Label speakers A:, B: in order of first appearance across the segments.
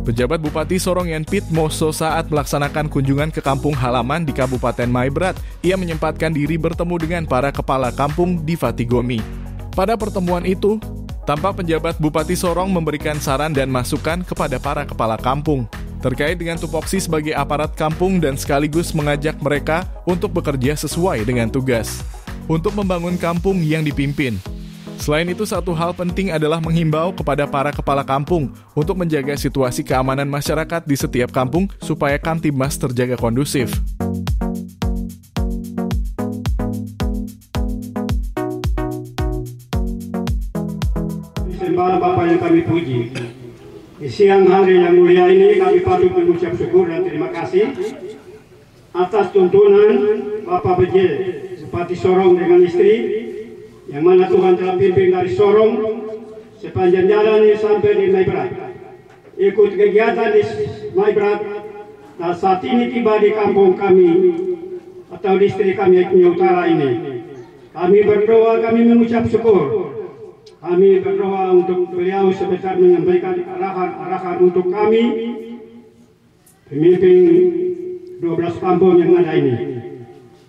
A: Pejabat Bupati Sorong Yenpit Moso saat melaksanakan kunjungan ke kampung halaman di Kabupaten Maibrat, ia menyempatkan diri bertemu dengan para kepala kampung di Vatigomi. Pada pertemuan itu, tampak penjabat Bupati Sorong memberikan saran dan masukan kepada para kepala kampung terkait dengan tupoksi sebagai aparat kampung dan sekaligus mengajak mereka untuk bekerja sesuai dengan tugas untuk membangun kampung yang dipimpin. Selain itu, satu hal penting adalah menghimbau kepada para kepala kampung untuk menjaga situasi keamanan masyarakat di setiap kampung supaya Kamtibmas terjaga kondusif.
B: Sembah Bapak yang kami puji, di siang hari yang mulia ini kami patut mengucap syukur dan terima kasih atas tuntunan Bapak BJ Bupati Sorong dengan istri, yang mana Tuhan telah pimpin dari Sorong sepanjang jalan ini sampai di Maibrat, ikut kegiatan di Maibrat, dan saat ini tiba di kampung kami atau distrik kami utara ini. Kami berdoa, kami mengucap syukur. Kami berdoa untuk beliau sebentar menyampaikan arahan untuk kami, pemimpin 12 kampung yang ada ini.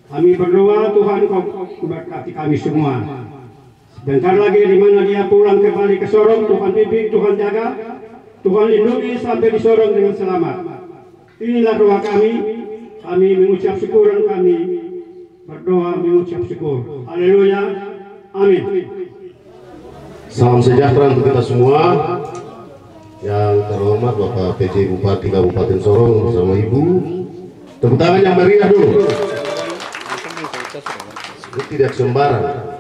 B: Kami berdoa Tuhan kau berkati kami semua. Sebentar lagi di mana dia pulang kembali ke Sorong, Tuhan pimpin, Tuhan jaga, Tuhan lindungi sampai di Sorong dengan selamat. Inilah doa kami mengucap syukur dan kami berdoa mengucap syukur. Haleluya, amin.
C: Salam sejahtera untuk kita semua. Yang terhormat Bapak PJ Bupati Kabupaten Sorong bersama Ibu. Tepuk tangan yang meriah dulu. Itu tidak sembarang.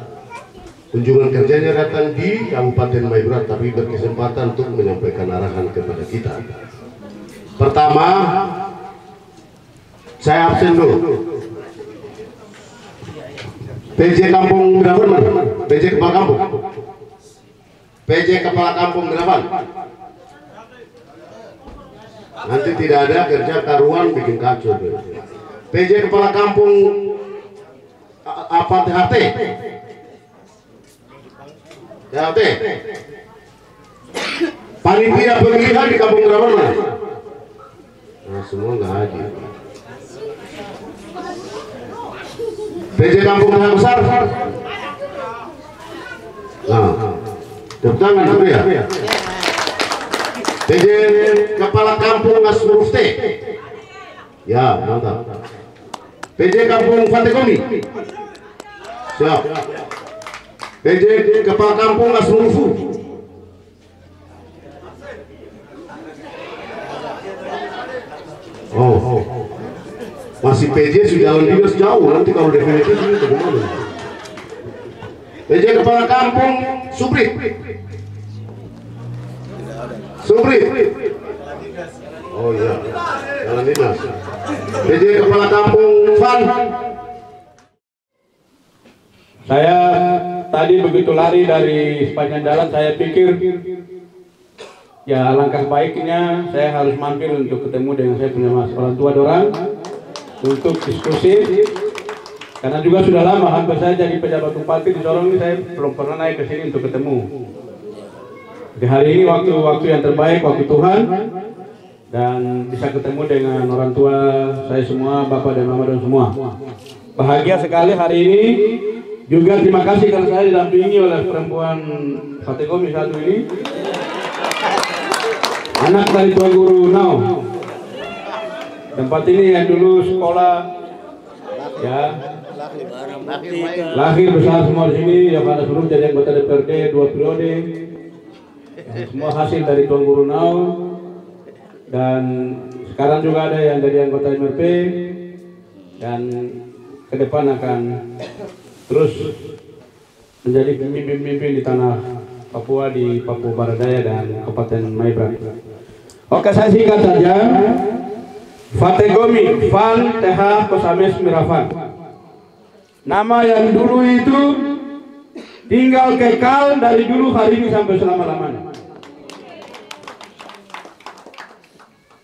C: Kunjungan kerjanya datang di Kabupaten Maibrat, tapi berkesempatan untuk menyampaikan arahan kepada kita. Pertama, saya absen dulu. PJ Kampung berapa? PJ Kepala Kampung. PJ Kepala Kampung berapa? Nanti tidak ada kerja karuan bikin kacau. PJ Kepala Kampung apa THT? THT. Panitia pemilihan di kampung berapa? Nah, semua nggak hadir. PJ Kampung yang besar. Nah, tepuk tangan dulu ya. PJ Kepala Kampung Asmurufte. Ya, mantap. PJ Kampung Vatigomi. Siap. PJ Kepala Kampung Asmurufu. Oh. Masih PJ sudah jalan dinas jauh, nanti kalau definitif ini bagaimana? PJ Kepala Kampung Suprit. Oh iya, jalan dinas. PJ Kepala Kampung Van.
D: Saya tadi begitu lari dari sepanjang jalan, saya pikir ya alangkah baiknya saya harus mampir untuk ketemu dengan saya punya orang tua dorang untuk diskusi, karena juga sudah lama hampir saya jadi pejabat bupati di Sorong ini, saya belum pernah naik ke sini untuk ketemu. Di hari ini waktu yang terbaik, waktu Tuhan, dan bisa ketemu dengan orang tua saya semua, bapak dan mama dan semua. Bahagia sekali hari ini. Juga terima kasih karena saya didampingi oleh perempuan Vatigomi satu ini, anak dari Tuan Guru Nau. Tempat ini yang dulu sekolah, ya, lahir besar semua di sini, yang pada sebelum jadi anggota DPRD 2 periode, semua hasil dari Tuan Guru Nau, dan sekarang juga ada yang dari anggota MRP, dan ke depan akan terus menjadi pemimpin-pemimpin di tanah Papua, di Papua Barat Daya dan Kabupaten Maibrat. Oke, saya singkat saja. Vatigomi Van TH Kosames Miravan. Nama yang dulu itu tinggal kekal dari dulu, hari ini sampai selama-lamanya.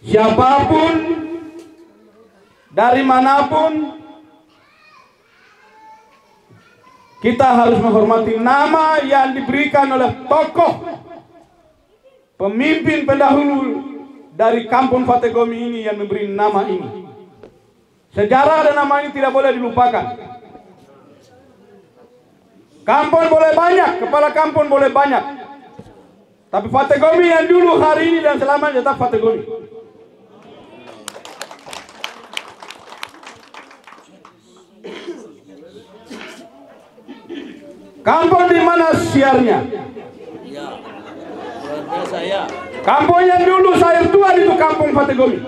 D: Siapapun dari manapun, kita harus menghormati nama yang diberikan oleh tokoh pemimpin pendahulu dari kampung Fategomi ini yang memberi nama ini. Sejarah dan nama ini tidak boleh dilupakan. Kampung boleh banyak, kepala kampung boleh banyak, tapi Fategomi yang dulu, hari ini, dan selamanya tetap Fategomi. Kampung di mana siarnya? Kampung yang dulu sayur Tuhan itu kampung Fategomi.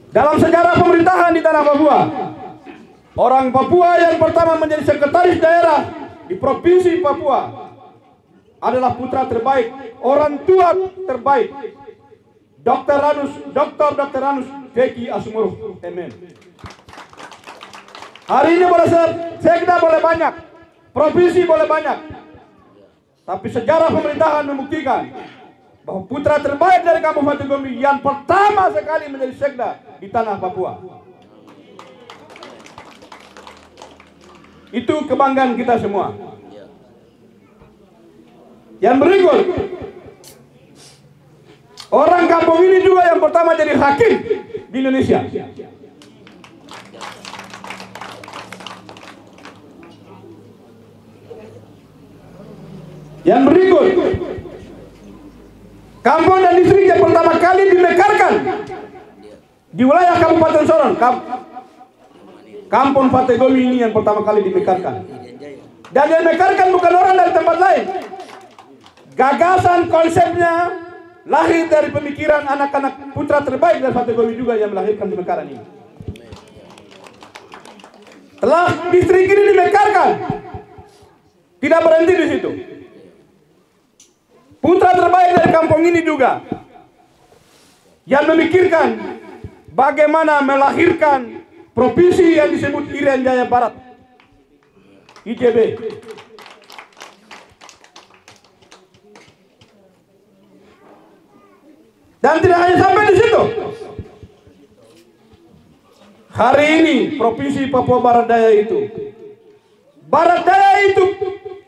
D: Dalam sejarah pemerintahan di tanah Papua, orang Papua yang pertama menjadi sekretaris daerah di provinsi Papua adalah putra terbaik, orang tua terbaik, Dr. Ranus Deki Asmoro MM. Hari ini boleh sekda boleh banyak, provinsi boleh banyak, tapi sejarah pemerintahan membuktikan bahwa putra terbaik dari kampung Fategomi yang pertama sekali menjadi sekda di tanah Papua. Itu kebanggaan kita semua. Yang berikut, orang kampung ini juga yang pertama jadi hakim di Indonesia. Yang berikut, kampung dan distrik yang pertama kali dimekarkan di wilayah Kabupaten Sorong. Kampung Fategomi ini yang pertama kali dimekarkan. Dan yang dimekarkan bukan orang dari tempat lain. Gagasan konsepnya lahir dari pemikiran anak-anak putra terbaik dari Fategomi juga yang melahirkan pemekaran ini. Telah distrik ini dimekarkan, tidak berhenti di situ. Putra terbaik dari kampung ini juga yang memikirkan bagaimana melahirkan provinsi yang disebut Irian Jaya Barat, IJB. Dan tidak hanya sampai di situ. Hari ini provinsi Papua Barat Daya itu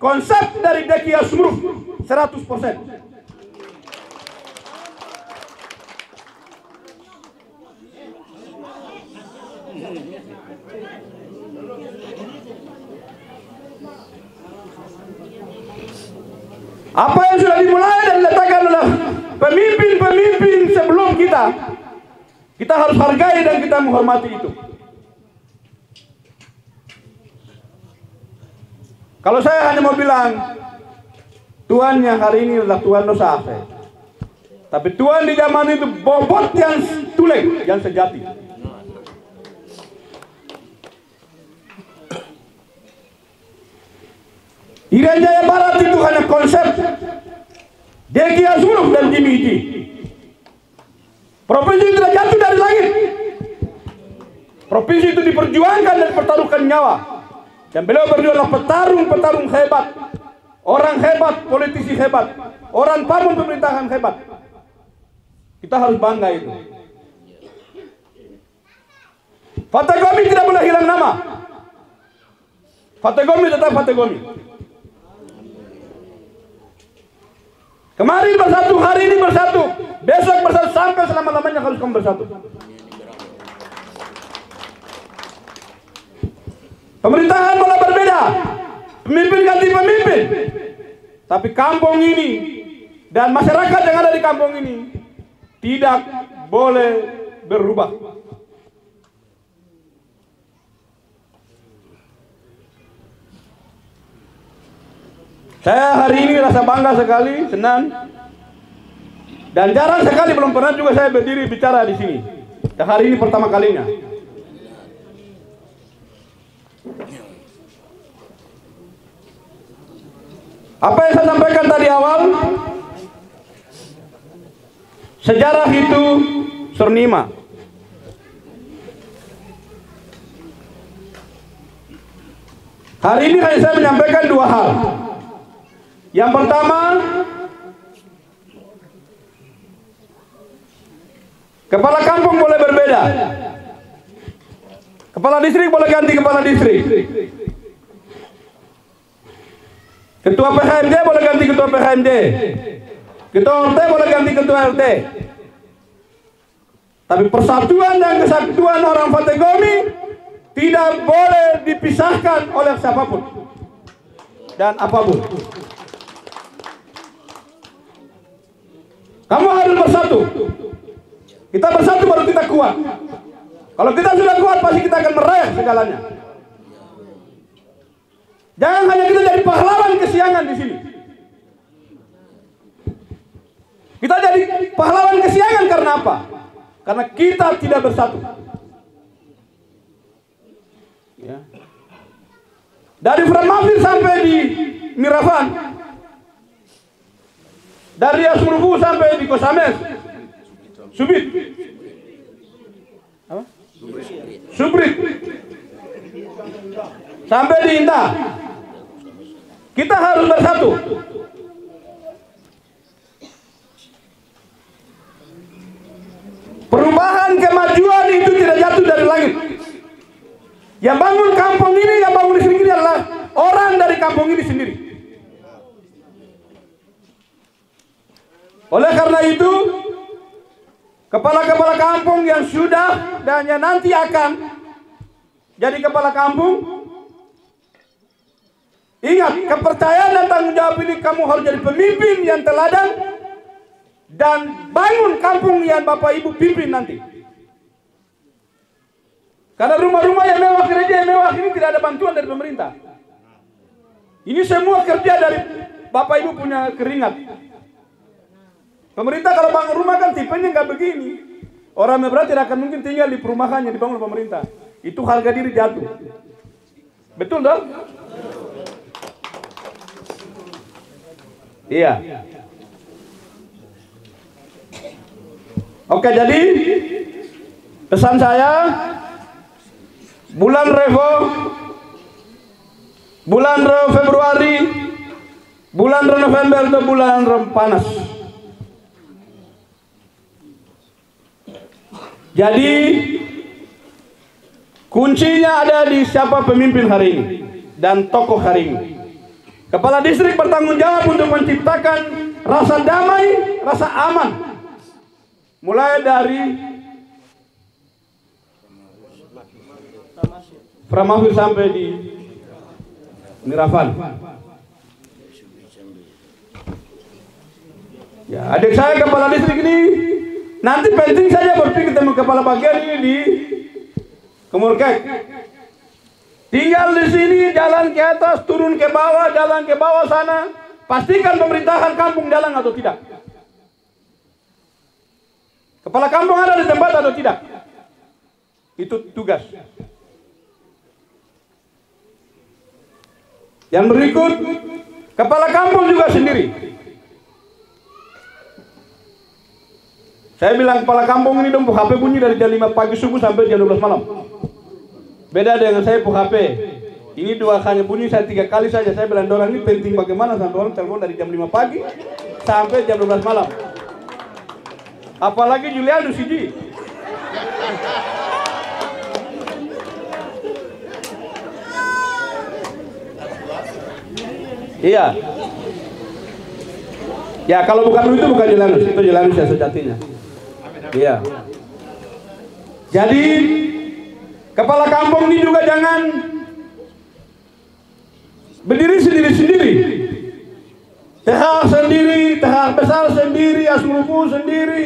D: konsep dari Deki Asmoro 100%. Apa yang sudah dimulai dan diletakkan oleh pemimpin-pemimpin sebelum kita harus hargai dan kita menghormati itu. Kalau saya hanya mau bilang, Tuhan yang hari ini adalah Tuhan dosa, tapi Tuhan di zaman itu bobot yang tuleng, yang sejati. Irian Jaya Barat itu hanya konsep Deki Asmoro dan Jimmy Iji. Provinsi itu tidak jatuh dari langit. Provinsi itu diperjuangkan dan dipertaruhkan nyawa. Dan beliau berdua adalah petarung hebat, orang hebat, politisi hebat, orang pamung pemerintahan hebat. Kita harus bangga itu. Fategomi tidak boleh hilang nama. Fategomi tetap Fategomi. Kemarin bersatu, hari ini bersatu, besok bersatu, sampai selama-lamanya harus kamu bersatu. Pemerintahan boleh berbeda, pemimpin ganti pemimpin, tapi kampung ini dan masyarakat yang ada di kampung ini tidak boleh berubah. Saya hari ini rasa bangga sekali, senang, dan jarang sekali, belum pernah juga saya berdiri bicara di sini. Dan hari ini pertama kalinya. Apa yang saya sampaikan tadi awal, sejarah itu surnima. Hari ini saya menyampaikan dua hal. Yang pertama, kepala kampung boleh berbeda. Kepala distrik boleh ganti kepala distrik. Ketua PHMD boleh ganti ketua PHMD. Ketua RT boleh ganti ketua RT. Tapi persatuan dan kesatuan orang Fategomi tidak boleh dipisahkan oleh siapapun dan apapun. Kamu harus bersatu. Kita bersatu baru kita kuat. Kalau kita sudah kuat, pasti kita akan meraih segalanya. Jangan hanya kita jadi pahlawan kesiangan di sini. Kita jadi pahlawan kesiangan karena apa? Karena kita tidak bersatu. Ya. Dari Framafir sampai di Miravan, dari Asmurubu sampai di Kosames, Subit, apa? Subrit, sampai di Indah. Kita harus bersatu. Perubahan kemajuan itu tidak jatuh dari langit. Yang bangun kampung ini, yang bangun di sini adalah orang dari kampung ini sendiri. Oleh karena itu, kepala-kepala kampung yang sudah dan yang nanti akan jadi kepala kampung, ingat, kepercayaan dan tanggung jawab ini kamu harus jadi pemimpin yang teladan dan bangun kampung yang Bapak Ibu pimpin nanti. Karena rumah-rumah yang mewah, gereja yang mewah ini tidak ada bantuan dari pemerintah. Ini semua kerja dari Bapak Ibu punya keringat. Pemerintah kalau bangun rumah kan tipenya nggak begini. Orang Mebrat tidak akan mungkin tinggal di perumahan yang dibangun pemerintah. Itu harga diri jatuh. Betul dong? Iya. Oke, jadi pesan saya, bulan Revo, bulan Februari, bulan November itu bulan panas. Jadi kuncinya ada di siapa pemimpin hari ini dan tokoh hari ini. Kepala distrik bertanggung jawab untuk menciptakan rasa damai, rasa aman. Mulai dari Framafir sampai di Miravan. Ya, adik saya kepala distrik ini nanti penting saja berpikir ketemu kepala bagian ini di Kemurkek. Tinggal di sini, jalan ke atas, turun ke bawah, jalan ke bawah sana. Pastikan pemerintahan kampung jalan atau tidak. Kepala kampung ada di tempat atau tidak. Itu tugas. Yang berikut, kepala kampung juga sendiri. Saya bilang kepala kampung ini dong, HP bunyi dari jam 5 pagi subuh sampai jam 12 malam. Beda dengan saya HP. Ini dua hanya bunyi saya 3 kali saja. Saya bilang orang ini penting bagaimana sampai orang telepon dari jam 5 pagi sampai jam 12 malam. Apalagi Julianus Sidi. Iya. Ya kalau bukan itu bukan Julianus, itu Julianus yang sejatinya. Iya. Jadi kepala kampung ini juga jangan berdiri sendiri-sendiri. TH sendiri, TH besar sendiri, Asmurubu sendiri,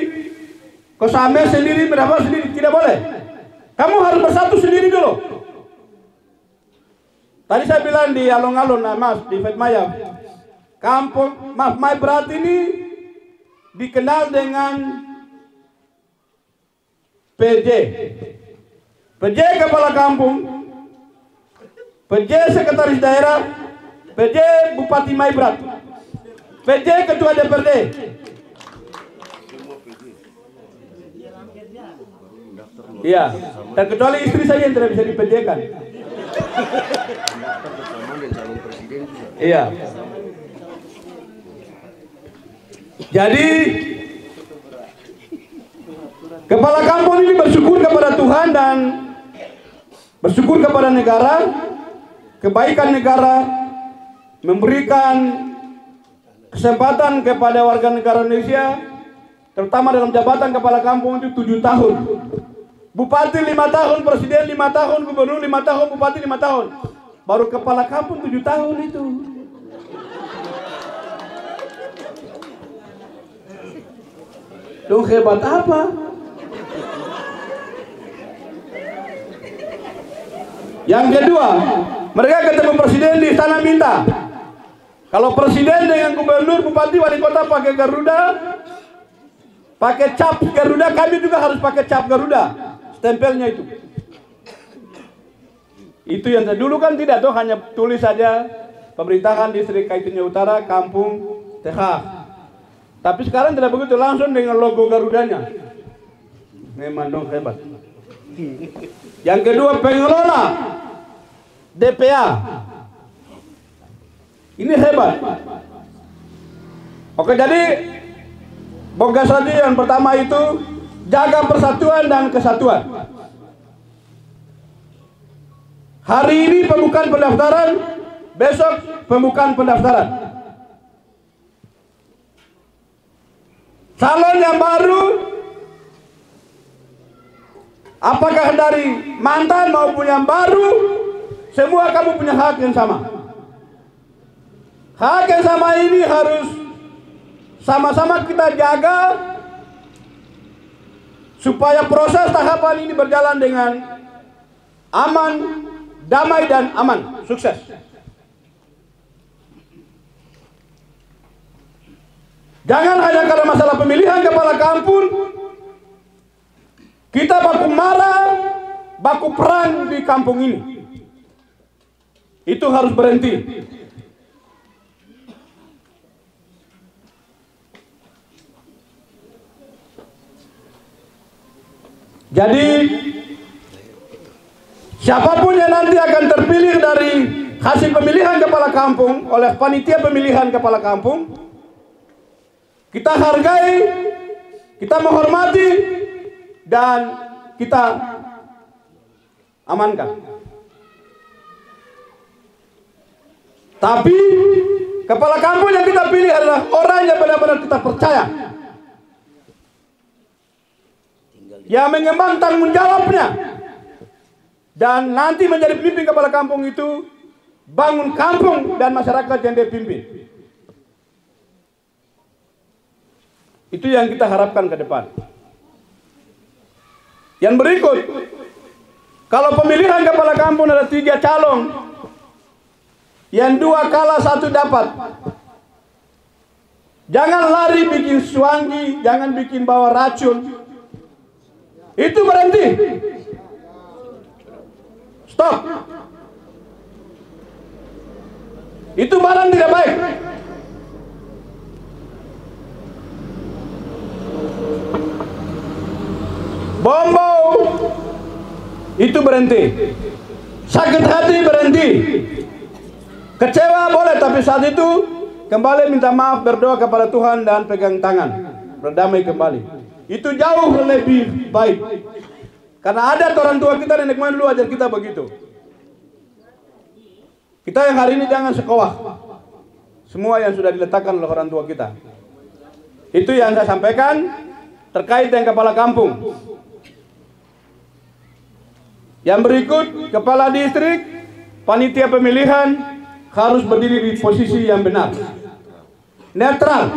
D: Kosames sendiri, Miravan sendiri, tidak boleh. Kamu harus bersatu sendiri dulu. Tadi saya bilang di alun-alun, Mas, di Fatmaya, kampung Maibrat ini dikenal dengan PJ. PJ kepala kampung, PJ sekretaris daerah, PJ Bupati Maibrat, PJ ketua DPRD. Iya, terkecuali istri saya yang tidak bisa di-PJ kan. Iya. Jadi kepala kampung ini bersyukur kepada Tuhan dan bersyukur kepada negara, kebaikan negara, memberikan kesempatan kepada warga negara Indonesia, terutama dalam jabatan kepala kampung itu 7 tahun. Bupati 5 tahun, presiden 5 tahun, gubernur 5 tahun, bupati 5 tahun. Baru kepala kampung 7 tahun itu. Dong hebat apa? Yang kedua, mereka ketemu presiden di istana minta, kalau presiden dengan gubernur, bupati, wali kota pakai Garuda, pakai cap Garuda, kami juga harus pakai cap Garuda, stempelnya itu. Itu yang dulu kan tidak tuh, hanya tulis saja pemerintahan distrik Kaitunya Utara, kampung TH. Tapi sekarang tidak begitu, langsung dengan logo Garudanya. Memang dong hebat. Yang kedua, pengelola DPA. Ini hebat. Oke, jadi boga saja yang pertama itu jaga persatuan dan kesatuan. Hari ini pembukaan pendaftaran, besok pembukaan pendaftaran. Calon yang baru, apakah dari mantan maupun yang baru, semua kamu punya hak yang sama. Hak yang sama ini harus sama-sama kita jaga supaya proses tahapan ini berjalan dengan aman, damai dan aman, sukses. Jangan hanya karena masalah pemilihan kepala kampung kita baku marah, baku perang di kampung ini. Itu harus berhenti. Jadi siapapun yang nanti akan terpilih dari hasil pemilihan kepala kampung oleh panitia pemilihan kepala kampung, kita hargai, kita menghormati, dan kita amankan. Tapi kepala kampung yang kita pilih adalah orang yang benar-benar kita percaya, yang mengemban tanggung jawabnya, dan nanti menjadi pemimpin kepala kampung itu bangun kampung dan masyarakat yang dia pimpin. Itu yang kita harapkan ke depan. Yang berikut, kalau pemilihan kepala kampung ada 3 calon, yang 2 kalah 1 dapat. Jangan lari bikin suanggi, jangan bikin bawa racun. Itu berhenti. Stop. Itu barang tidak baik. Bombol itu berhenti. Sakit hati berhenti. Kecewa boleh, tapi saat itu kembali minta maaf, berdoa kepada Tuhan dan pegang tangan, berdamai kembali. Itu jauh lebih baik. Karena ada orang tua kita, nenek moyang dulu ajar kita begitu. Kita yang hari ini jangan sekolah semua yang sudah diletakkan oleh orang tua kita. Itu yang saya sampaikan terkait dengan kepala kampung. Yang berikut, kepala distrik, panitia pemilihan harus berdiri di posisi yang benar, netral,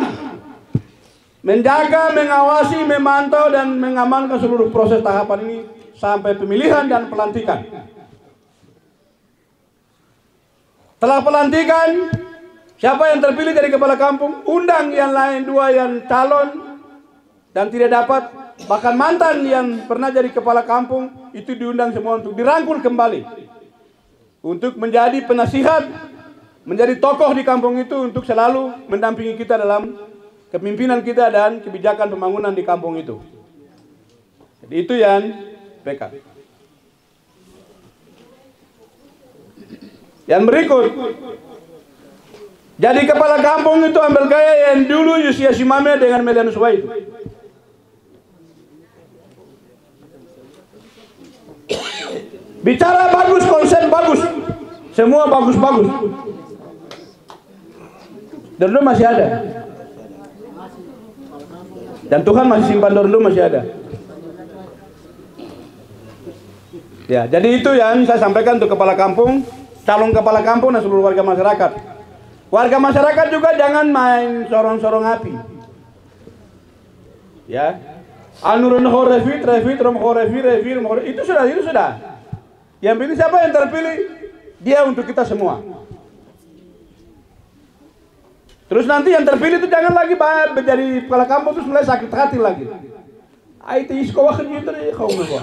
D: menjaga, mengawasi, memantau, dan mengamankan seluruh proses tahapan ini sampai pemilihan dan pelantikan. Setelah pelantikan, siapa yang terpilih dari kepala kampung, undang yang lain 2 yang calon dan tidak dapat, bahkan mantan yang pernah jadi kepala kampung, itu diundang semua untuk dirangkul kembali, untuk menjadi penasihat, menjadi tokoh di kampung itu, untuk selalu mendampingi kita dalam kepemimpinan kita dan kebijakan pembangunan di kampung itu. Jadi itu yang PK. Yang berikut, jadi kepala kampung itu ambil gaya yang dulu Yusia Simame dengan Melian Suwai itu. Bicara bagus, konsep bagus, semua bagus-bagus. Dordo masih ada. Dan Tuhan masih simpan Dordo masih ada. Ya, jadi itu yang saya sampaikan untuk kepala kampung, calon kepala kampung dan seluruh warga masyarakat. Warga masyarakat juga jangan main sorong-sorong api. Ya. Anurun horefit, itu sudah. Yang pilih siapa yang terpilih? Dia untuk kita semua. Terus nanti yang terpilih itu jangan lagi menjadi kepala kampung terus mulai sakit hati lagi. Itu sekolah gitu deh kau mau.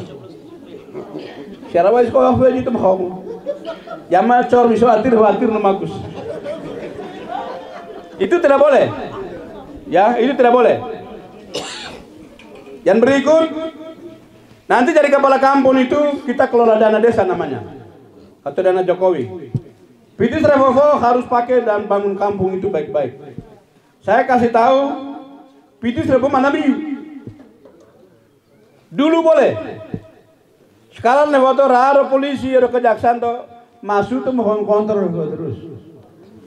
D: Syarawa sekolah itu mau. Jamaah cor bisa khawatir namakus. Itu tidak boleh. Ya, itu tidak boleh. Yang berikut, nanti jadi kepala kampung itu kita kelola dana desa namanya, atau dana Jokowi. Pitis Revovo harus pakai dan bangun kampung itu baik-baik. Saya kasih tahu, Pitis Revovo mana bi? Dulu boleh. Sekarang lewat raro polisi, ada kejaksaan tuh masuk tuh mohon kontrol terus.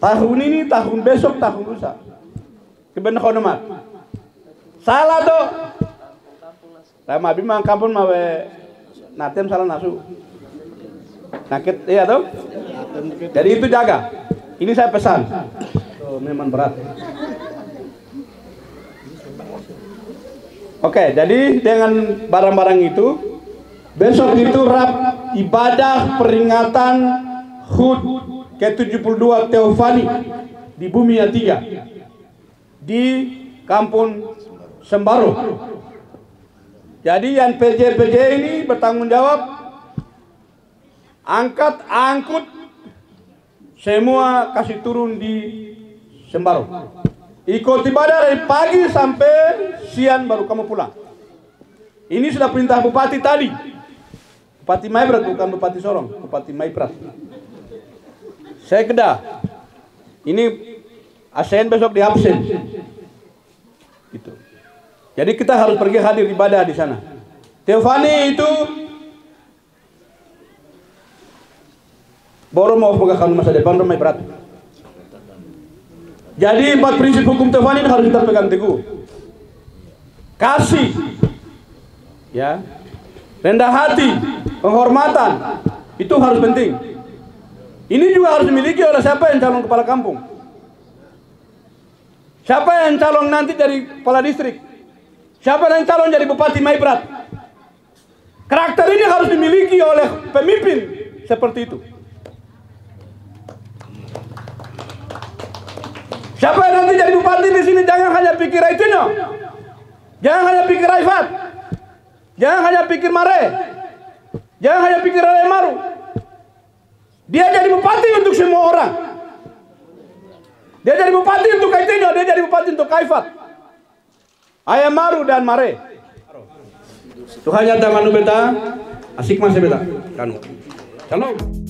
D: Tahun ini, tahun besok, tahun lusa. Kebenar konomat. Salah tuh. Saya mau bimbang kampung mau natem salah nasu. Nakit iya tuh. Jadi itu jaga. Ini saya pesan. Oh, memang berat. Oke, jadi dengan barang-barang itu besok itu ibadah peringatan HUT ke-72 Teofani di Bumi Atiga di Kampung Sembaro. Jadi yang PJ ini bertanggung jawab angkut semua kasih turun di Sembaro. Ikut ibadah dari pagi sampai siang baru kamu pulang. Ini sudah perintah Bupati tadi. Bupati Maibrat bukan Bupati Sorong, Bupati Maibrat. Saya kedah. Ini ASN besok di absen. Gitu. Jadi kita harus pergi hadir ibadah di sana. Teofani itu baru mau pegang masa depan rumah berat. Jadi 4 prinsip hukum Teofani harus kita pegang teguh. Kasih, ya, rendah hati, penghormatan, itu harus penting. Ini juga harus dimiliki oleh siapa yang calon kepala kampung. Siapa yang calon nanti jadi kepala distrik. Siapa yang calon jadi Bupati Maibrat. Karakter ini harus dimiliki oleh pemimpin seperti itu. Siapa yang nanti jadi bupati di sini jangan hanya pikir Raitunya. Jangan hanya pikir Raifat. Jangan hanya pikir Mare. Jangan hanya pikir Maru. Dia jadi bupati untuk semua orang. Dia jadi bupati untuk Kaitino, dia jadi bupati untuk Kaifat. Ayam Maru dan Mare. Tuhan nyata manu beta, asik masih beta. Kanu. Shalom.